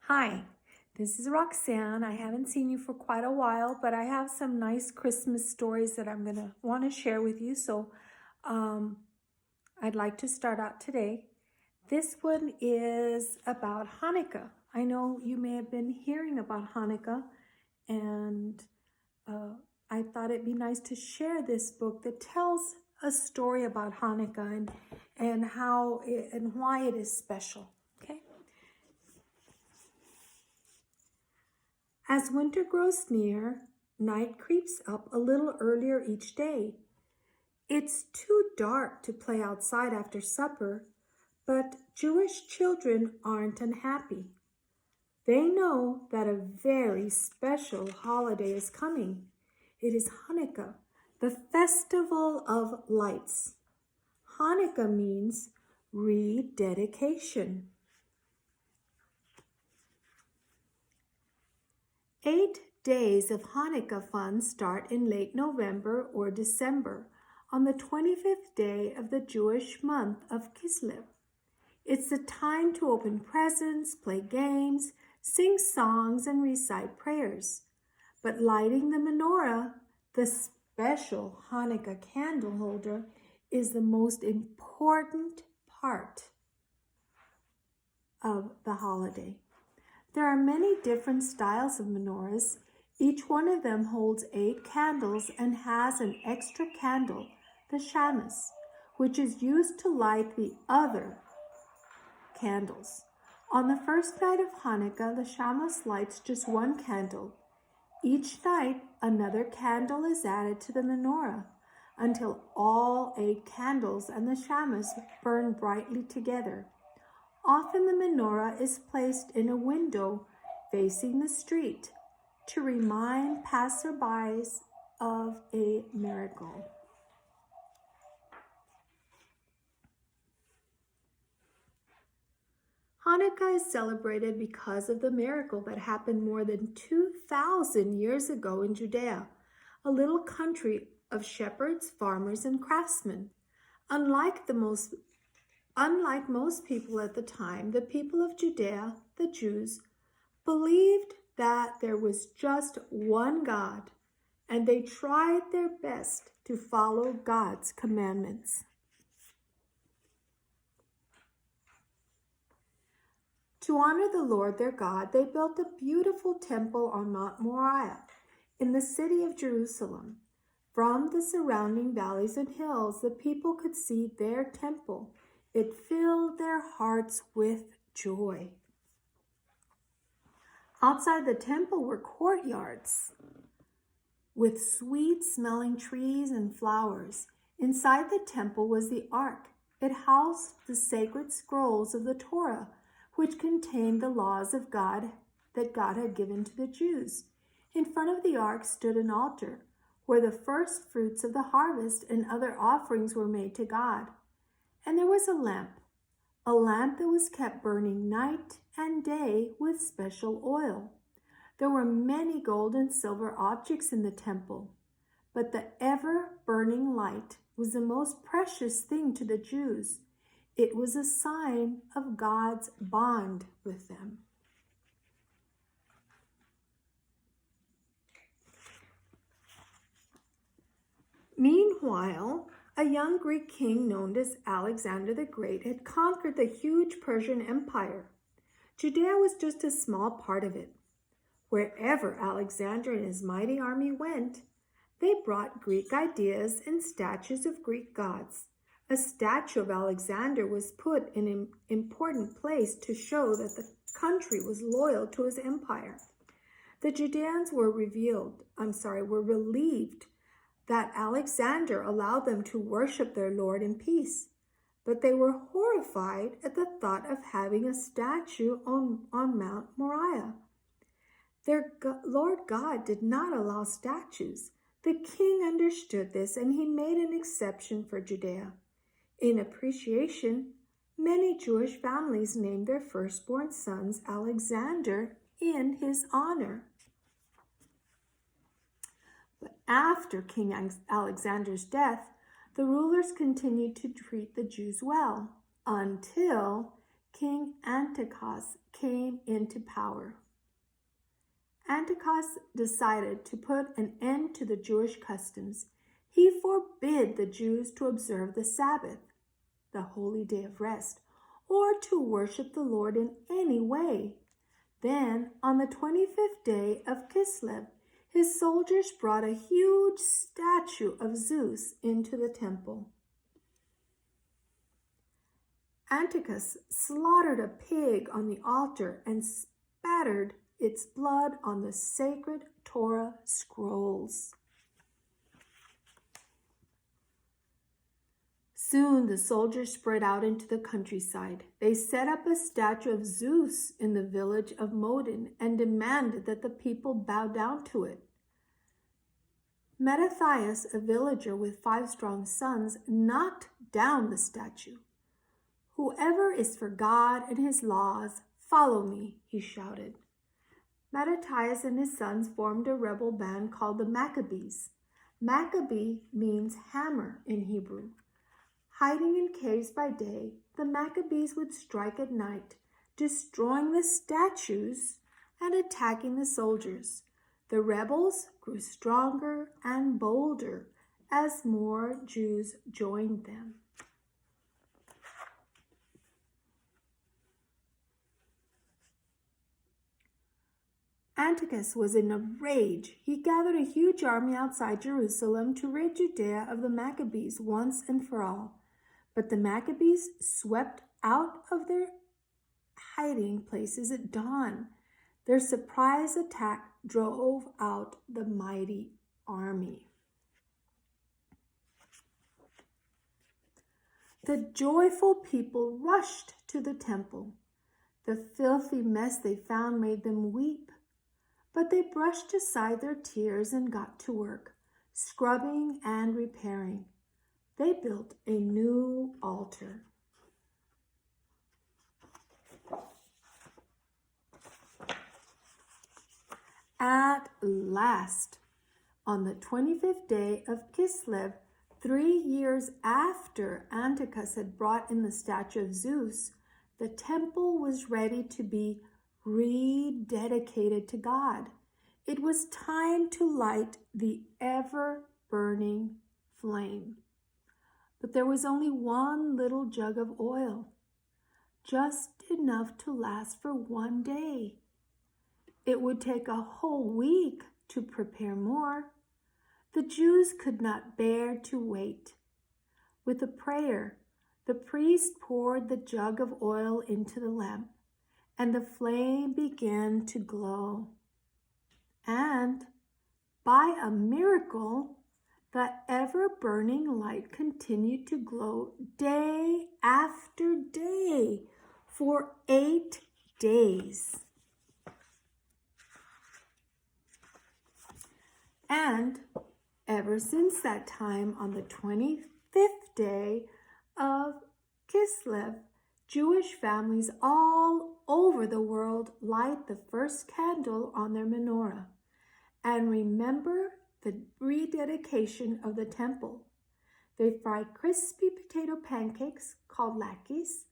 Hi, this is Roxanne. I haven't seen you for quite a while, but I have some nice Christmas stories that I'm going to want to share with you. So I'd like to start out today. This one is about Hanukkah. I know you may have been hearing about Hanukkah, and I thought it'd be nice to share this book that tells a story about Hanukkah and how and why it is special. Okay. As winter grows near, night creeps up a little earlier each day. It's too dark to play outside after supper, but Jewish children aren't unhappy. They know that a very special holiday is coming. It is Hanukkah, the festival of lights. Hanukkah means rededication. 8 days of Hanukkah fun start in late November or December on the 25th day of the Jewish month of Kislev. It's the time to open presents, play games, sing songs, and recite prayers. But lighting the menorah, the special Hanukkah candle holder, is the most important part of the holiday. There are many different styles of menorahs. Each one of them holds 8 candles and has an extra candle, the shamus, which is used to light the other candles. On the first night of Hanukkah, the shamus lights just 1 candle. Each night, another candle is added to the menorah until all 8 candles and the shamus burn brightly together. Often the menorah is placed in a window facing the street to remind passerbys of a miracle. Hanukkah is celebrated because of the miracle that happened more than 2,000 years ago in Judea, a little country of shepherds, farmers, and craftsmen. Unlike most people at the time, the people of Judea, the Jews, believed that there was just one God, and they tried their best to follow God's commandments. To honor the Lord their God, they built a beautiful temple on Mount Moriah in the city of Jerusalem. From the surrounding valleys and hills, the people could see their temple. It filled their hearts with joy. Outside the temple were courtyards with sweet-smelling trees and flowers. Inside the temple was the ark. It housed the sacred scrolls of the Torah, which contained the laws of God that God had given to the Jews. In front of the ark stood an altar where the first fruits of the harvest and other offerings were made to God. And there was a lamp that was kept burning night and day with special oil. There were many gold and silver objects in the temple, but the ever-burning light was the most precious thing to the Jews. It was a sign of God's bond with them. Meanwhile, a young Greek king known as Alexander the Great had conquered the huge Persian Empire. Judea was just a small part of it. Wherever Alexander and his mighty army went, they brought Greek ideas and statues of Greek gods. A statue of Alexander was put in an important place to show that the country was loyal to his empire. The Judeans were relieved that Alexander allowed them to worship their Lord in peace, but they were horrified at the thought of having a statue on Mount Moriah. Their Lord God did not allow statues. The king understood this, and he made an exception for Judea. In appreciation, many Jewish families named their firstborn sons Alexander in his honor. But after King Alexander's death, the rulers continued to treat the Jews well until King Antiochus came into power. Antiochus decided to put an end to the Jewish customs. He forbid the Jews to observe the Sabbath, the holy day of rest, or to worship the Lord in any way. Then, on the 25th day of Kislev, his soldiers brought a huge statue of Zeus into the temple. Antiochus slaughtered a pig on the altar and spattered its blood on the sacred Torah scrolls. Soon the soldiers spread out into the countryside. They set up a statue of Zeus in the village of Modin and demanded that the people bow down to it. Mattathias, a villager with 5 strong sons, knocked down the statue. "Whoever is for God and his laws, follow me," he shouted. Mattathias and his sons formed a rebel band called the Maccabees. Maccabee means hammer in Hebrew. Hiding in caves by day, the Maccabees would strike at night, destroying the statues and attacking the soldiers. The rebels grew stronger and bolder as more Jews joined them. Antiochus was in a rage. He gathered a huge army outside Jerusalem to rid Judea of the Maccabees once and for all. But the Maccabees swept out of their hiding places at dawn. Their surprise attack drove out the mighty army. The joyful people rushed to the temple. The filthy mess they found made them weep. But they brushed aside their tears and got to work, scrubbing and repairing. They built a new altar. At last, on the 25th day of Kislev, 3 years after Antiochus had brought in the statue of Zeus, the temple was ready to be rededicated to God. It was time to light the ever-burning flame. But there was only one little jug of oil, just enough to last for 1 day. It would take a whole week to prepare more. The Jews could not bear to wait. With a prayer, the priest poured the jug of oil into the lamp, and the flame began to glow. And by a miracle, the ever-burning light continued to glow day after day for 8 days. And ever since that time, on the 25th day of Kislev, Jewish families all over the world light the first candle on their menorah and remember the rededication of the temple. They fry crispy potato pancakes called latkes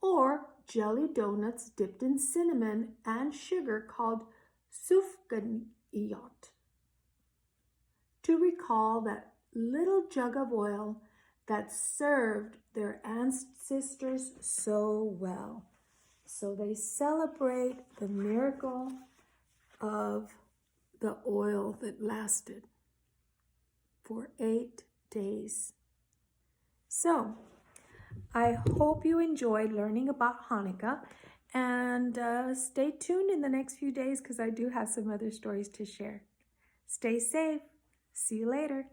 or jelly donuts dipped in cinnamon and sugar called sufganiyot to recall that little jug of oil that served their ancestors so well. So they celebrate the miracle of the oil that lasted for 8 days. So I hope you enjoyed learning about Hanukkah, and stay tuned in the next few days because I do have some other stories to share. Stay safe. See you later.